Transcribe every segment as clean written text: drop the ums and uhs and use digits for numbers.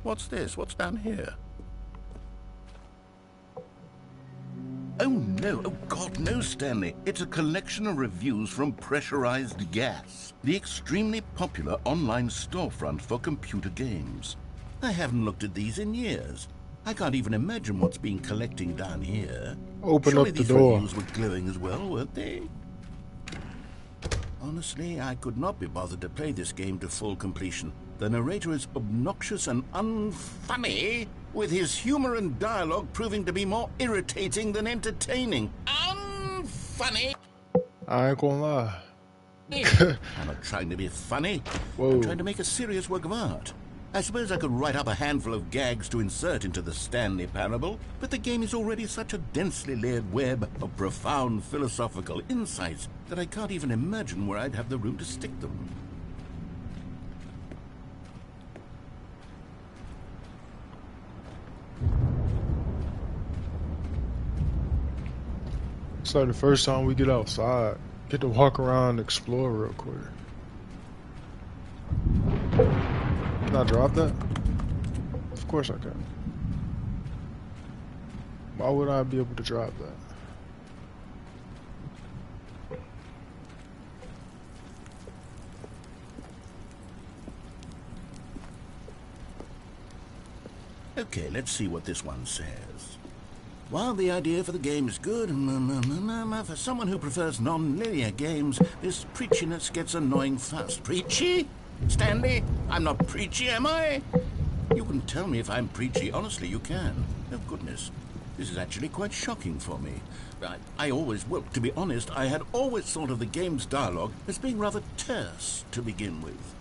What's this? What's down here? Oh no, oh God, no, Stanley. It's a collection of reviews from Pressurized Gas, the extremely popular online storefront for computer games. I haven't looked at these in years. I can't even imagine what's been collecting down here. Surely up the these door. Reviews were glowing as well, weren't they? Honestly, I could not be bothered to play this game to full completion. The narrator is obnoxious and unfunny, with his humor and dialogue proving to be more irritating than entertaining. Unfunny! I ain't gonna lie. I'm not trying to be funny. Whoa. I'm trying to make a serious work of art. I suppose I could write up a handful of gags to insert into the Stanley parable, but the game is already such a densely layered web of profound philosophical insights that I can't even imagine where I'd have the room to stick them. It's like the first time we get outside. Get to walk around and explore real quick. Can I drop that? Of course I can. Why would I be able to drop that? Okay, let's see what this one says. While the idea for the game is good, for someone who prefers non-linear games, this preachiness gets annoying fast. Preachy? Stanley, I'm not preachy, am I? You can tell me if I'm preachy. Honestly, you can. Oh, goodness. This is actually quite shocking for me. Well, to be honest, I had always thought of the game's dialogue as being rather terse to begin with.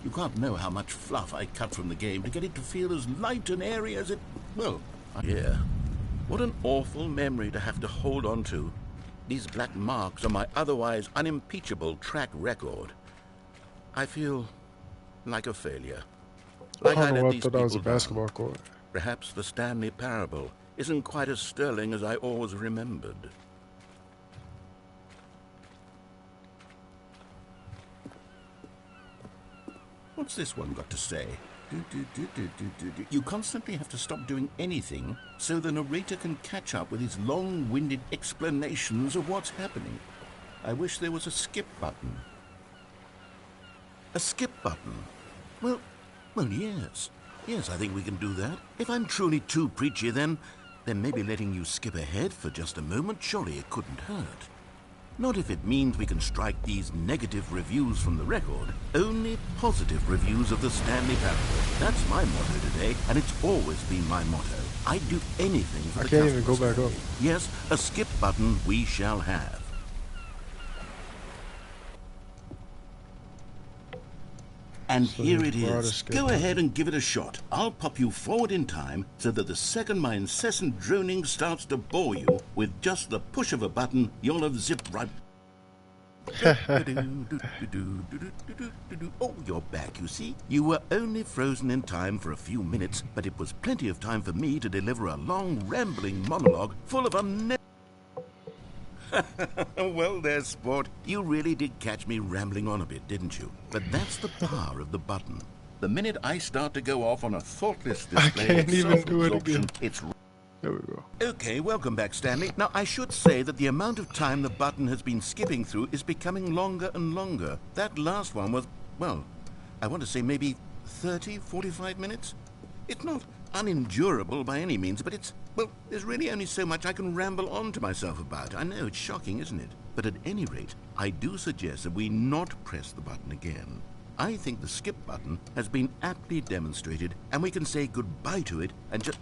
You can't know how much fluff I cut from the game to get it to feel as light and airy as it... Well, yeah. What an awful memory to have to hold on to. These black marks on my otherwise unimpeachable track record. I feel like a failure. Like I let these people down. Basketball court. Perhaps the Stanley parable isn't quite as sterling as I always remembered. What's this one got to say? You constantly have to stop doing anything so the narrator can catch up with his long-winded explanations of what's happening. I wish there was a skip button. A skip button? Well, yes. Yes, I think we can do that. If I'm truly too preachy, then maybe letting you skip ahead for just a moment, surely it couldn't hurt. Not if it means we can strike these negative reviews from the record. Only positive reviews of the Stanley parable. That's my motto today, and it's always been my motto. I'd do anything for the customer. I can't even go back up. Yes, a skip button we shall have. And so here it is. Go ahead and give it a shot. I'll pop you forward in time so that the second my incessant droning starts to bore you, with just the push of a button, you'll have zipped right... Oh, you're back, you see. You were only frozen in time for a few minutes, but it was plenty of time for me to deliver a long, rambling monologue full of Well there, sport. You really did catch me rambling on a bit, didn't you? But that's the power of the button. The minute I start to go off on a thoughtless display, I can't even do it again. It's... There we go. Okay, welcome back, Stanley. Now, I should say that the amount of time the button has been skipping through is becoming longer and longer. That last one was, well, I want to say maybe 30, 45 minutes? It's not unendurable by any means, but it's, well, there's really only so much I can ramble on to myself about. I know, it's shocking, isn't it? But at any rate, I do suggest that we not press the button again. I think the skip button has been aptly demonstrated, and we can say goodbye to it and just...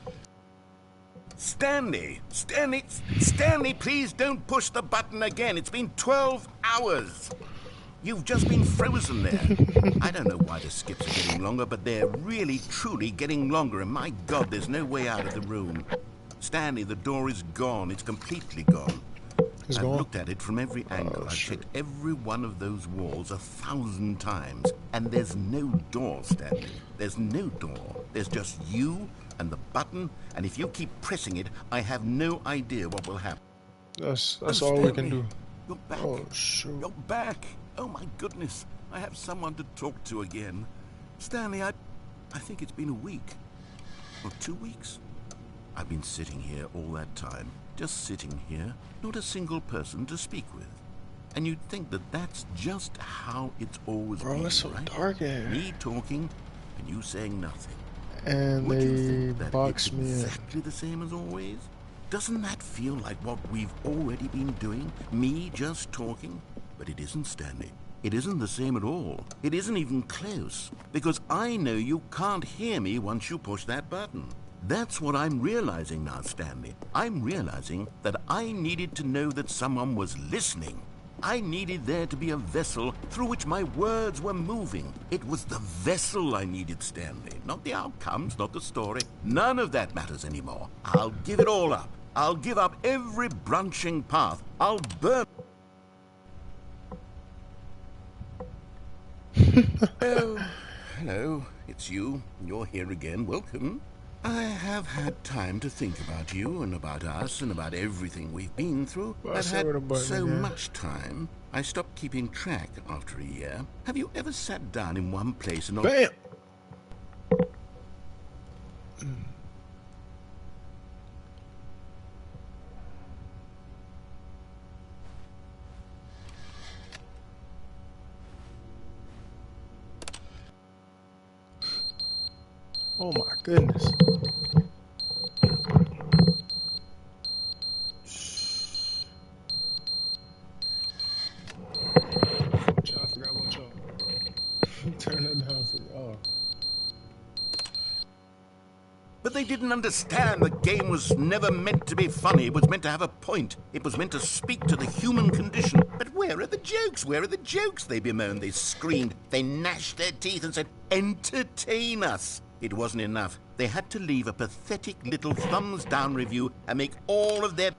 Stanley, please don't push the button again. It's been 12 hours. You've just been frozen there. I don't know why the skips are getting longer, but they're really, truly getting longer, and my God, there's no way out of the room. Stanley, the door is gone. It's completely gone. I've looked at it from every angle. I've checked every one of those walls 1,000 times, and there's no door, Stanley. There's no door. There's just you and the button, and if you keep pressing it, I have no idea what will happen. That's all we can do. You're back. Oh, shoot. You're back. Oh, my goodness. I have someone to talk to again. Stanley, I think it's been a week. Or 2 weeks? I've been sitting here all that time, just sitting here, not a single person to speak with. And you'd think that that's just how it's always been, it's so right? dark in here. Me talking and you saying nothing. And Would you they think that box it's me in. exactly the same as always? Doesn't that feel like what we've already been doing? Me just talking? But it isn't, Stanley. It isn't the same at all. It isn't even close. Because I know you can't hear me once you push that button. That's what I'm realizing now, Stanley. I'm realizing that I needed to know that someone was listening. I needed there to be a vessel through which my words were moving. It was the vessel I needed, Stanley. Not the outcomes, not the story. None of that matters anymore. I'll give it all up. I'll give up every branching path. I'll burn... Oh, hello. It's you. You're here again. Welcome. I have had time to think about you and about us and about everything we've been through. I've had so much time, I stopped keeping track after a year. Have you ever sat down in one place and not... Bam! Oh my goodness. I forgot about y'all. Turn that down for y'all. But they didn't understand the game was never meant to be funny. It was meant to have a point. It was meant to speak to the human condition. But where are the jokes? Where are the jokes? They bemoaned, they screamed, they gnashed their teeth and said, entertain us. It wasn't enough. They had to leave a pathetic little thumbs down review and make all of their...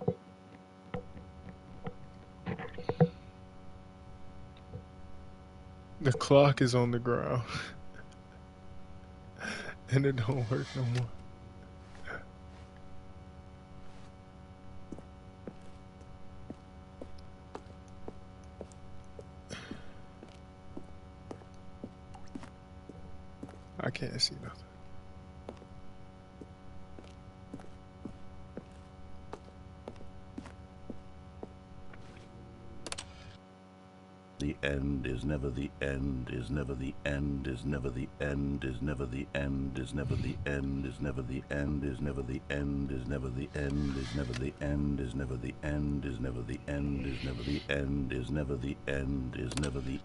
The clock is on the ground. And it don't work no more. I can't see nothing. The end is never the end, is never the end, is never the end, is never the end, is never the end, is never the end, is never the end, is never the end, is never the end, is never the end, is never the end, is never the end, is never the end, is never the...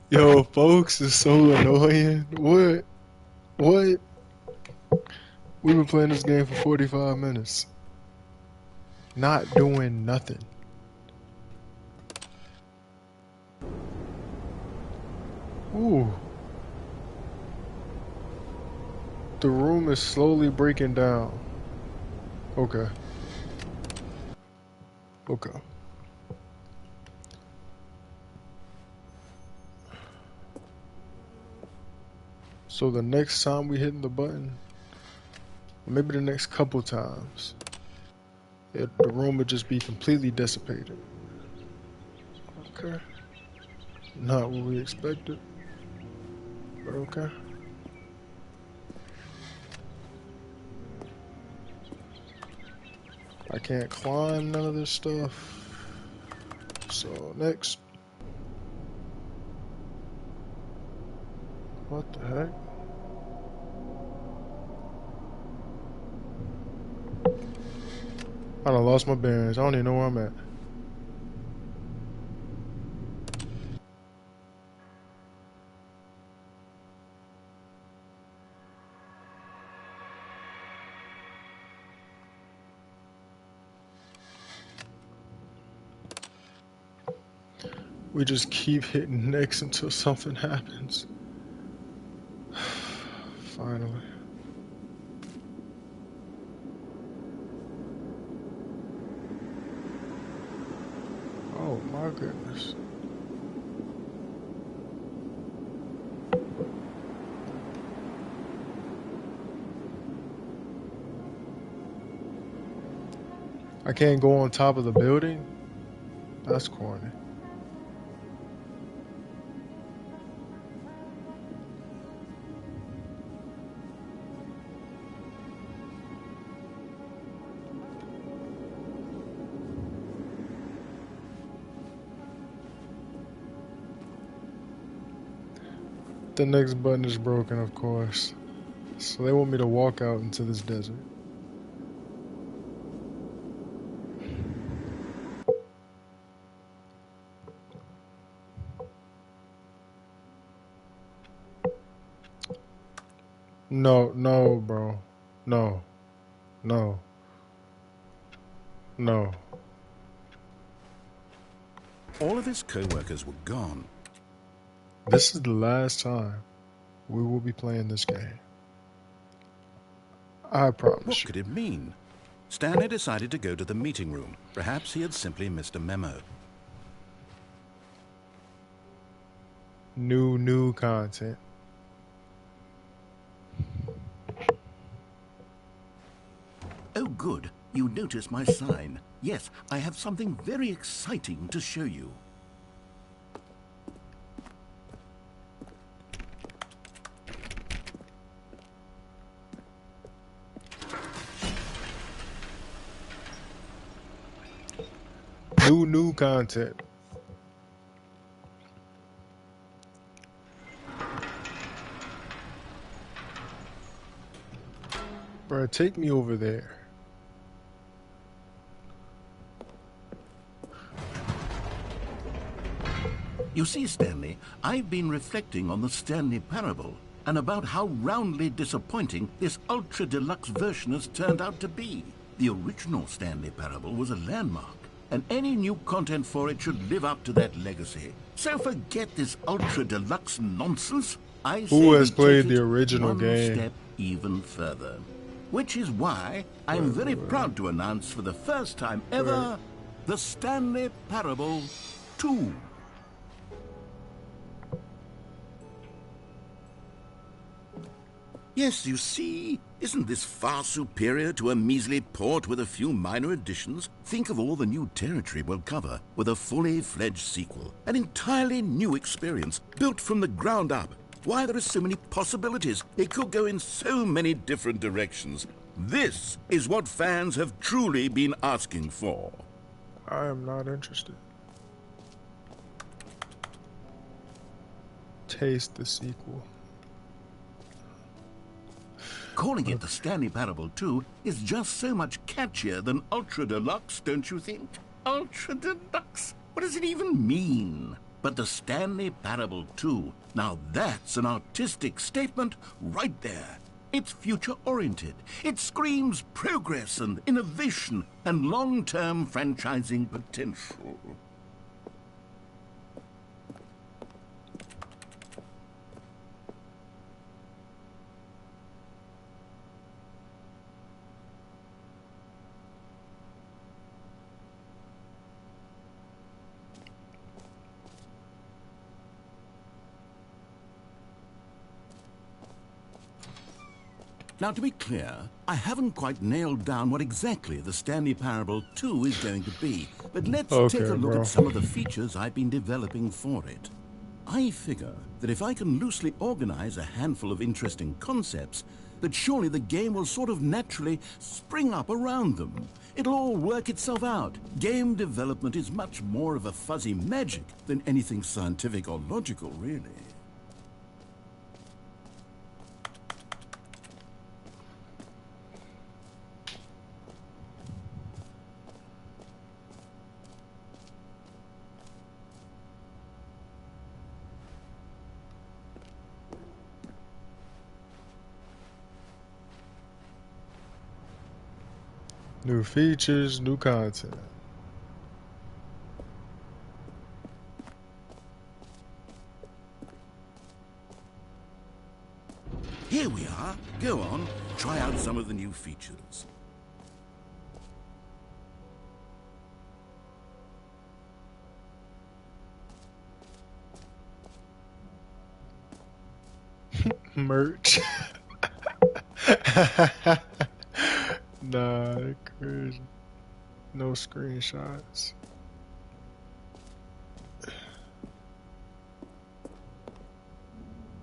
Yo, folks, is so annoying. What? What? We've been playing this game for 45 minutes. Not doing nothing. Ooh. The room is slowly breaking down. Okay. Okay. So the next time we hit the button, maybe the next couple times, the room would just be completely dissipated. Okay. Not what we expected, but okay. I can't climb none of this stuff. So next. What the heck? I done lost my bearings. I don't even know where I'm at. We just keep hitting next until something happens. Finally. Oh my goodness. I can't go on top of the building? That's corny. The next button is broken, of course. So they want me to walk out into this desert. No, no, bro. No. No. No. All of his co-workers were gone. This is the last time we will be playing this game. I promise What you. could it mean? Stanley decided to go to the meeting room. Perhaps he had simply missed a memo. New content. Oh, good. You noticed my sign. Yes, I have something very exciting to show you. New content. Bro, take me over there. You see, Stanley, I've been reflecting on the Stanley parable and about how roundly disappointing this ultra-deluxe version has turned out to be. The original Stanley parable was a landmark, and any new content for it should live up to that legacy. So forget this ultra-deluxe nonsense. I say Who has we played take the it original one game? step even further. Which is why I'm very proud to announce for the first time ever the Stanley Parable 2. Yes, you see, isn't this far superior to a measly port with a few minor additions? Think of all the new territory we'll cover with a fully fledged sequel. An entirely new experience, built from the ground up. Why, there are so many possibilities. It could go in so many different directions. This is what fans have truly been asking for. I am not interested. Taste the sequel. Calling it the Stanley Parable 2 is just so much catchier than Ultra Deluxe, don't you think? Ultra Deluxe? What does it even mean? But the Stanley Parable 2, now that's an artistic statement right there. It's future-oriented. It screams progress and innovation and long-term franchising potential. Now, to be clear, I haven't quite nailed down what exactly the Stanley Parable 2 is going to be, but let's take a look at some of the features I've been developing for it. I figure that if I can loosely organize a handful of interesting concepts, that surely the game will sort of naturally spring up around them. It'll all work itself out. Game development is much more of a fuzzy magic than anything scientific or logical, really. New features, new content. Here we are. Go on, try out some of the new features. Merch. Nah, that crazy. No screenshots.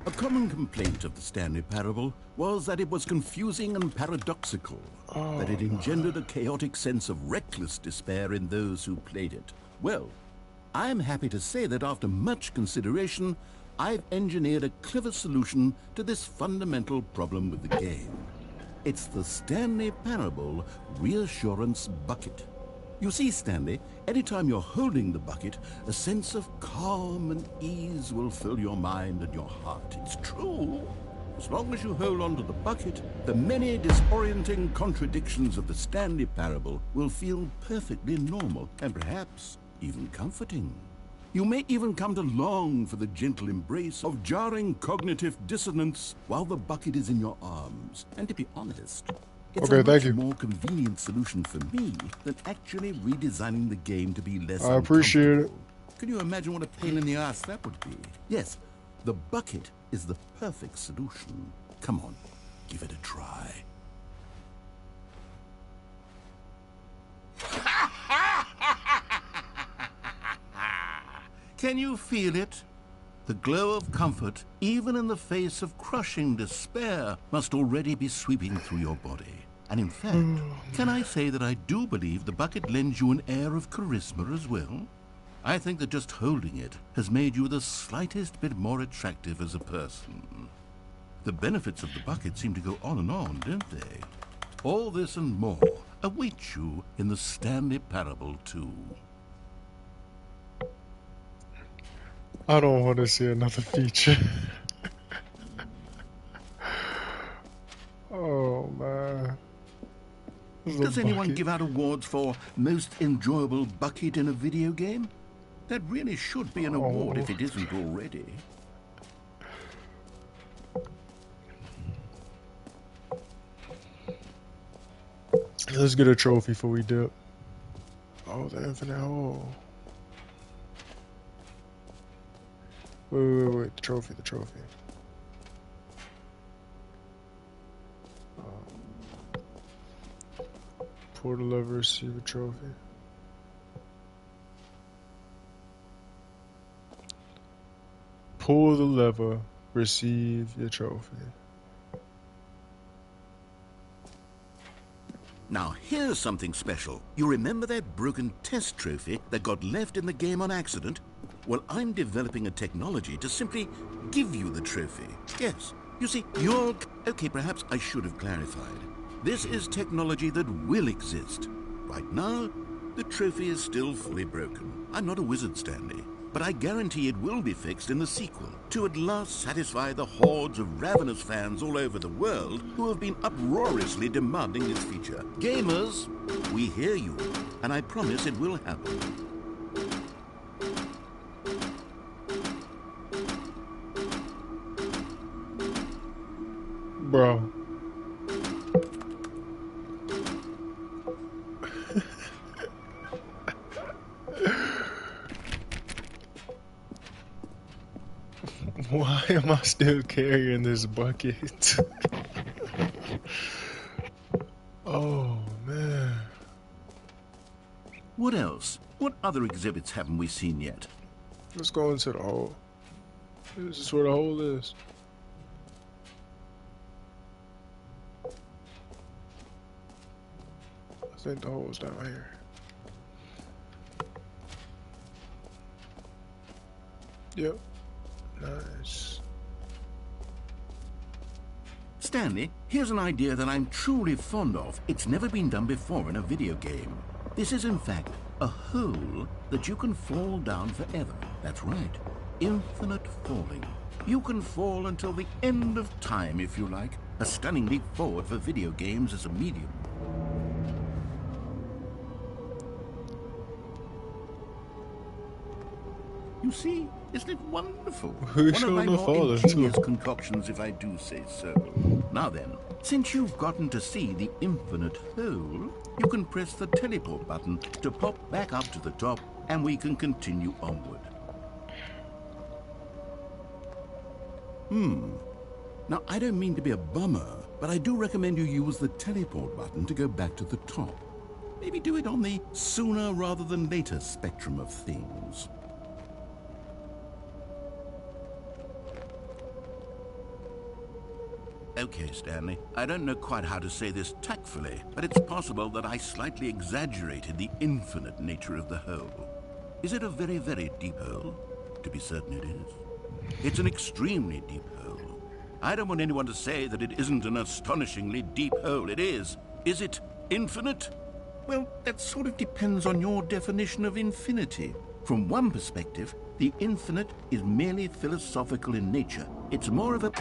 A common complaint of the Stanley Parable was that it was confusing and paradoxical, that it engendered a chaotic sense of reckless despair in those who played it. Well, I'm happy to say that after much consideration, I've engineered a clever solution to this fundamental problem with the game. It's the Stanley Parable Reassurance Bucket. You see, Stanley, anytime you're holding the bucket, a sense of calm and ease will fill your mind and your heart. It's true. As long as you hold on to the bucket, the many disorienting contradictions of the Stanley Parable will feel perfectly normal and perhaps even comforting. You may even come to long for the gentle embrace of jarring cognitive dissonance while the bucket is in your arms. And to be honest, it's a much more convenient solution for me than actually redesigning the game to be less uncomfortable. I appreciate it. Can you imagine what a pain in the ass that would be? Yes, the bucket is the perfect solution. Come on, give it a try. Can you feel it? The glow of comfort, even in the face of crushing despair, must already be sweeping through your body. And in fact, can I say that I do believe the bucket lends you an air of charisma as well? I think that just holding it has made you the slightest bit more attractive as a person. The benefits of the bucket seem to go on, don't they? All this and more await you in the Stanley Parable 2. I don't want to see another feature. Oh, man. Does anyone give out awards for most enjoyable bucket in a video game? That really should be an award if it isn't already. Let's get a trophy before we dip. Oh, the infinite hole. Wait, the trophy. Pull the lever, receive a trophy. Pull the lever, receive your trophy. Now, here's something special. You remember that broken test trophy that got left in the game on accident? Well, I'm developing a technology to simply give you the trophy. Yes, you see, you're... Okay, perhaps I should have clarified. This is technology that will exist. Right now, the trophy is still fully broken. I'm not a wizard, Stanley, but I guarantee it will be fixed in the sequel to at last satisfy the hordes of ravenous fans all over the world who have been uproariously demanding this feature. Gamers, we hear you, and I promise it will happen. Bro. Why am I still carrying this bucket? Oh, man. What else? What other exhibits haven't we seen yet? Let's go into the hole. This is where the hole is. I think the hole's down here. Yep. Nice. Stanley, here's an idea that I'm truly fond of. It's never been done before in a video game. This is, in fact, a hole that you can fall down forever. That's right. Infinite falling. You can fall until the end of time, if you like. A stunning leap forward for video games as a medium. You see, isn't it wonderful? One of my more ingenious concoctions, if I do say so. Now then, since you've gotten to see the infinite hole, you can press the teleport button to pop back up to the top, and we can continue onward. Now, I don't mean to be a bummer, but I do recommend you use the teleport button to go back to the top. Maybe do it on the sooner rather than later spectrum of things. Okay, Stanley, I don't know quite how to say this tactfully, but it's possible that I slightly exaggerated the infinite nature of the hole. Is it a very, very deep hole? To be certain it is. It's an extremely deep hole. I don't want anyone to say that it isn't an astonishingly deep hole. It is. Is it infinite? Well, that sort of depends on your definition of infinity. From one perspective, the infinite is merely philosophical in nature. It's more of a...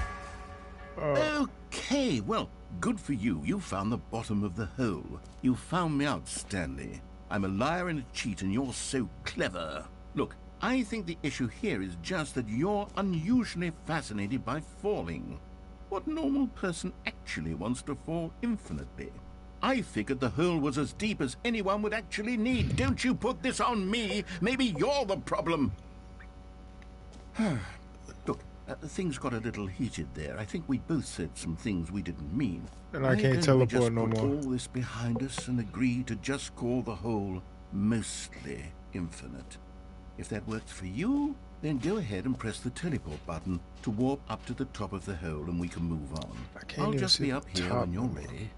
Okay, well, good for you. You found the bottom of the hole. You found me out, Stanley. I'm a liar and a cheat, and you're so clever. Look, I think the issue here is just that you're unusually fascinated by falling. What normal person actually wants to fall infinitely? I figured the hole was as deep as anyone would actually need. Don't you put this on me. Maybe you're the problem. Look, things got a little heated there. I think we both said some things we didn't mean. And I can't teleport no more. Put all this behind us and agree to just call the hole mostly infinite. If that works for you, then go ahead and press the teleport button to warp up to the top of the hole and we can move on. I'll just be up here when you're ready.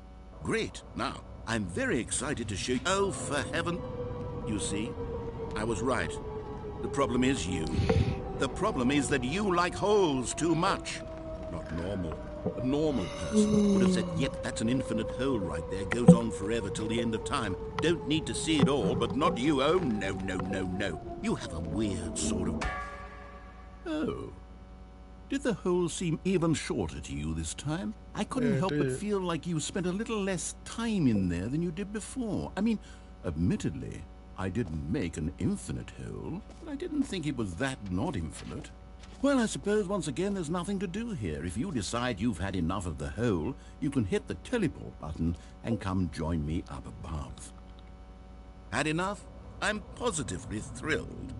Great. Now, I'm very excited to show you... Oh, for heaven... You see, I was right. The problem is you. The problem is that you like holes too much. Not normal. A normal person would have said, yep, that's an infinite hole right there. Goes on forever till the end of time. Don't need to see it all, but not you. Oh, no, no, no, no. You have a weird sort of... Oh. Did the hole seem even shorter to you this time? I couldn't help but feel like you spent a little less time in there than you did before. I mean, admittedly, I didn't make an infinite hole, but I didn't think it was that not infinite. Well, I suppose once again there's nothing to do here. If you decide you've had enough of the hole, you can hit the teleport button and come join me up above. Had enough? I'm positively thrilled.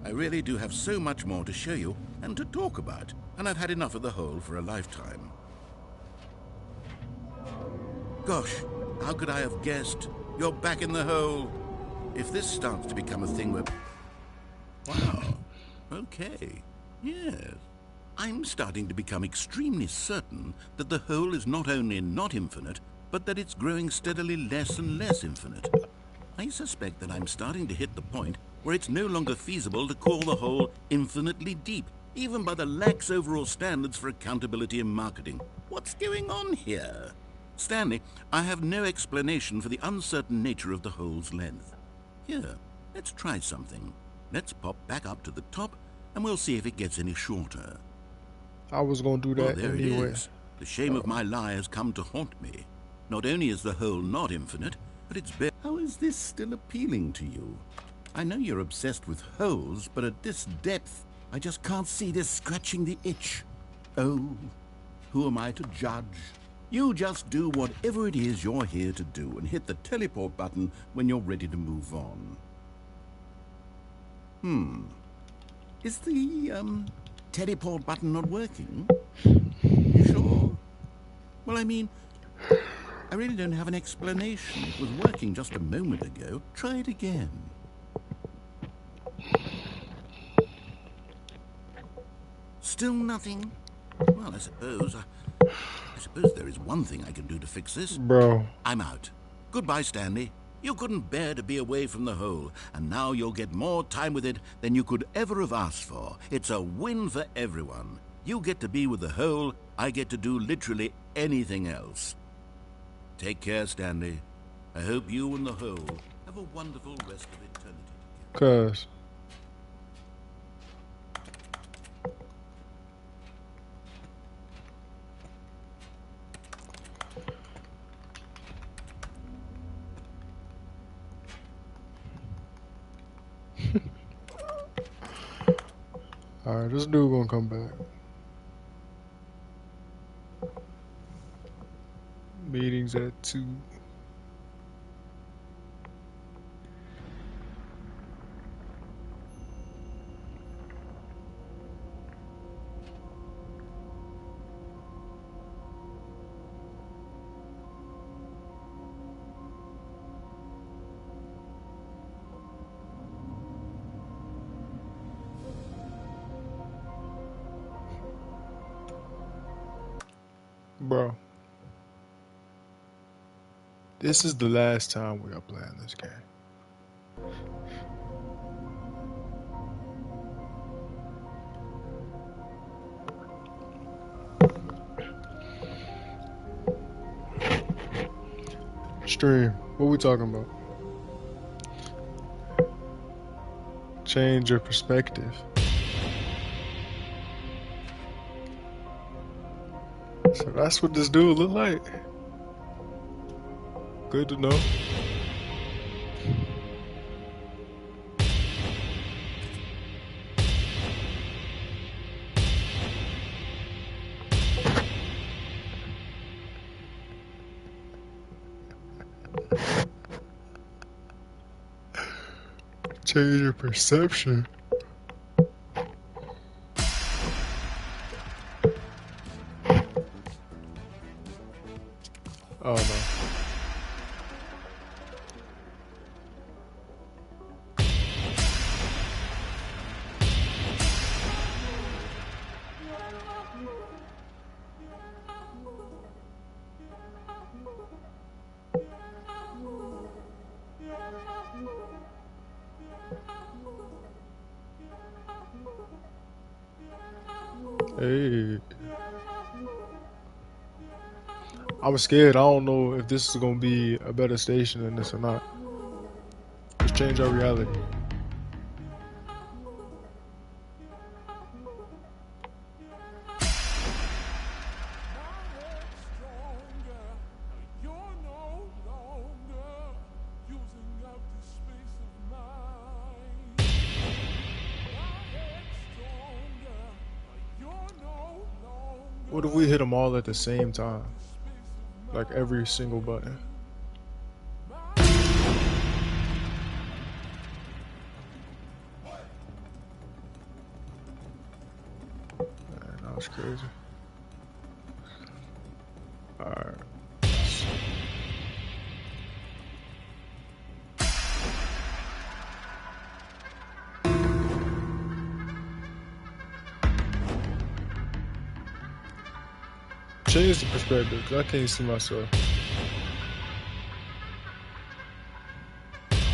I really do have so much more to show you and to talk about, and I've had enough of the hole for a lifetime. Gosh, how could I have guessed? You're back in the hole. If this starts to become a thing where... Wow. Okay. Yes. I'm starting to become extremely certain that the hole is not only not infinite, but that it's growing steadily less and less infinite. I suspect that I'm starting to hit the point where it's no longer feasible to call the hole infinitely deep, even by the lax overall standards for accountability in marketing. What's going on here? Stanley, I have no explanation for the uncertain nature of the hole's length. Here, let's try something. Let's pop back up to the top, and we'll see if it gets any shorter. I was going to do that there anyway. It is. The shame of my lie has come to haunt me. Not only is the hole not infinite, but it's bare. How is this still appealing to you? I know you're obsessed with holes, but at this depth, I just can't see this scratching the itch. Oh, who am I to judge? You just do whatever it is you're here to do and hit the teleport button when you're ready to move on. Is the, teleport button not working? You sure? Well, I mean, I really don't have an explanation. It was working just a moment ago. Try it again. Still nothing? Well, I suppose there is one thing I can do to fix this. Bro. I'm out. Goodbye, Stanley. You couldn't bear to be away from the hole, and now you'll get more time with it than you could ever have asked for. It's a win for everyone. You get to be with the hole, I get to do literally anything else. Take care, Stanley. I hope you and the hole have a wonderful rest of eternity together. Cuz. Alright, this dude gonna come back. Meetings at 2. Bro. This is the last time we are playing this game. Stream. What we talking about? Change your perspective. So that's what this dude look like. Good to know. Change your perception. Oh no. Hey. I'm scared. I don't know if this is gonna be a better station than this or not. Let's change our reality. What if we hit them all at the same time? Like every single button. Man, that was crazy. Alright. Change the perspective, because I can't see myself.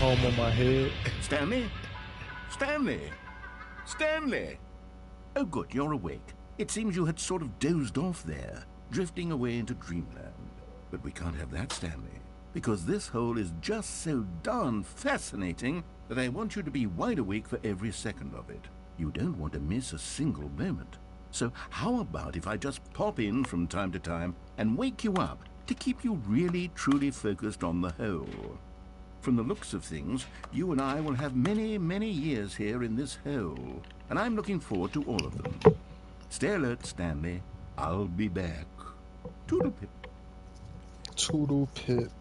Home on my head. Stanley? Stanley? Stanley? Oh, good, you're awake. It seems you had sort of dozed off there, drifting away into dreamland. But we can't have that, Stanley, because this hole is just so darn fascinating that I want you to be wide awake for every second of it. You don't want to miss a single moment. So how about if I just pop in from time to time and wake you up to keep you really, truly focused on the hole? From the looks of things, you and I will have many, many years here in this hole, and I'm looking forward to all of them. Stay alert, Stanley. I'll be back. Toodle pip. Toodle pip.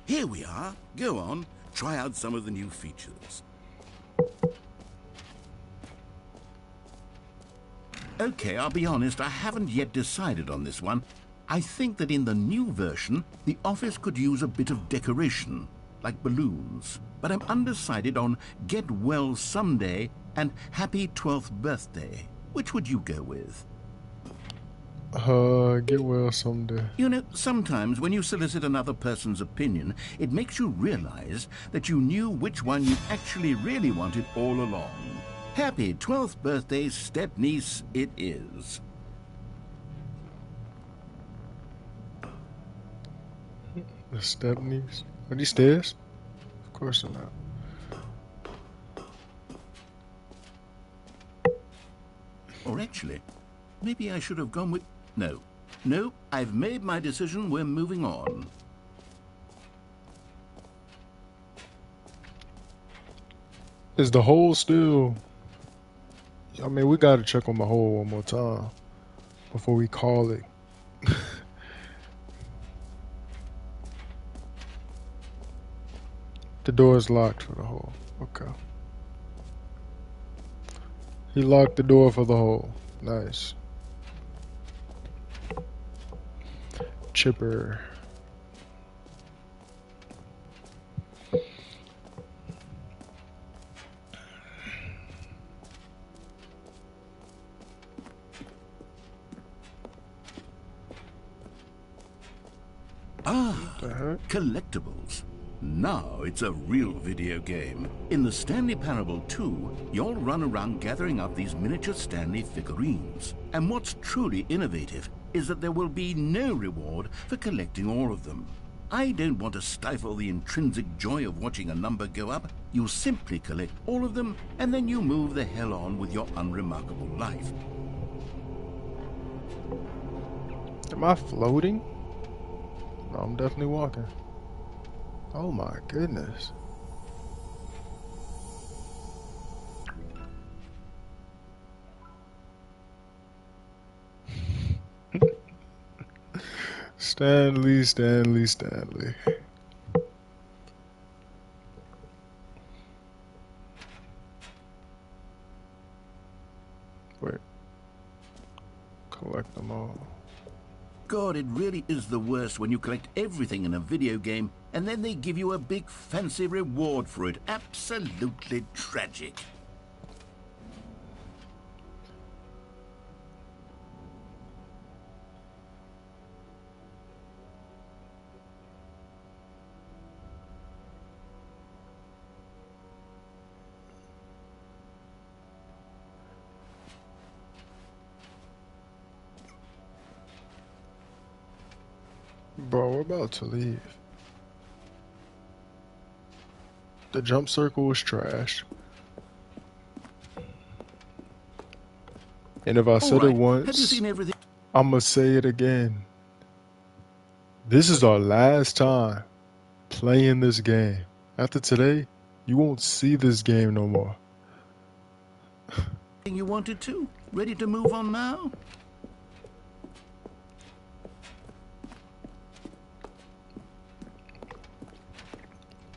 Here we are. Go on. Try out some of the new features. Okay, I'll be honest, I haven't yet decided on this one. I think that in the new version, the office could use a bit of decoration, like balloons. But I'm undecided on Get Well Someday and Happy 12th Birthday. Which would you go with? Get well someday. You know, sometimes when you solicit another person's opinion, it makes you realize that you knew which one you actually really wanted all along. Happy 12th birthday, step-niece, it is. The step-niece? Are these stairs? Of course they're not. Or actually, maybe I should have gone with... No, I've made my decision, we're moving on. Is the hole still... I mean, we gotta check on the hole one more time before we call it. The door is locked for the hole. Okay. He locked the door for the hole. Nice. Chipper. collectibles. Now it's a real video game. In the Stanley Parable 2, you'll run around gathering up these miniature Stanley figurines. And what's truly innovative is that there will be no reward for collecting all of them. I don't want to stifle the intrinsic joy of watching a number go up. You simply collect all of them, and then you move the hell on with your unremarkable life. Am I floating? No, I'm definitely walking. Oh my goodness. Stanley, Stanley, Stanley. Wait. Collect them all. God, it really is the worst when you collect everything in a video game and then they give you a big fancy reward for it. Absolutely tragic. Bro, we're about to leave. The jump circle was trash. And if I said it once, have you seen everything? I'ma say it again. This is our last time playing this game. After today, you won't see this game no more. You wanted to? Ready to move on now?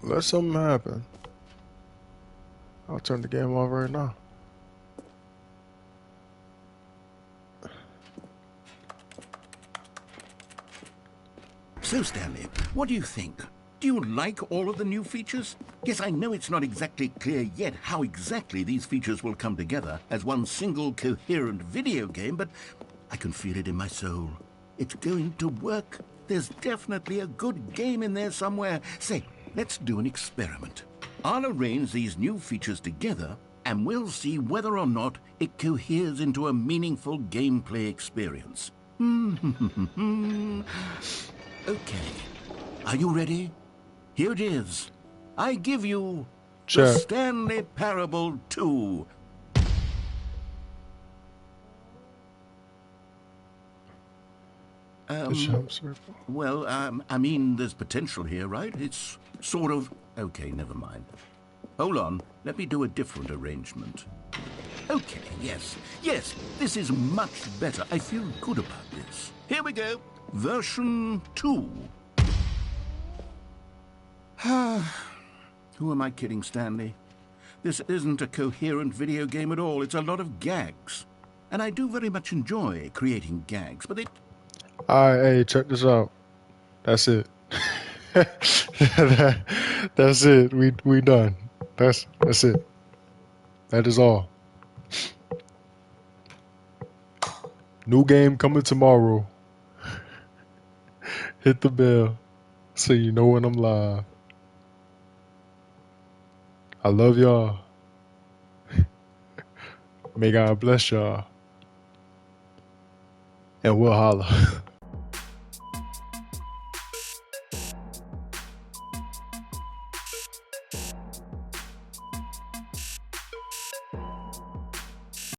Let something happen. I'll turn the game off right now. So, Stanley, what do you think? Do you like all of the new features? Yes, I know it's not exactly clear yet how exactly these features will come together as one single coherent video game, but I can feel it in my soul. It's going to work. There's definitely a good game in there somewhere. Say, let's do an experiment. I'll arrange these new features together, and we'll see whether or not it coheres into a meaningful gameplay experience. Okay. Are you ready? Here it is. I give you the Stanley Parable 2. Well, I mean, there's potential here, right? It's sort of... Okay, never mind. Hold on. Let me do a different arrangement. Okay, yes, this is much better. I feel good about this. Here we go. Version 2. Who am I kidding, Stanley? This isn't a coherent video game at all. It's a lot of gags. And I do very much enjoy creating gags, but it... Alright, hey, check this out. That's it. That's it. We done. That's it. That is all. New game coming tomorrow. Hit the bell so you know when I'm live. I love y'all. May God bless y'all. And we'll holla.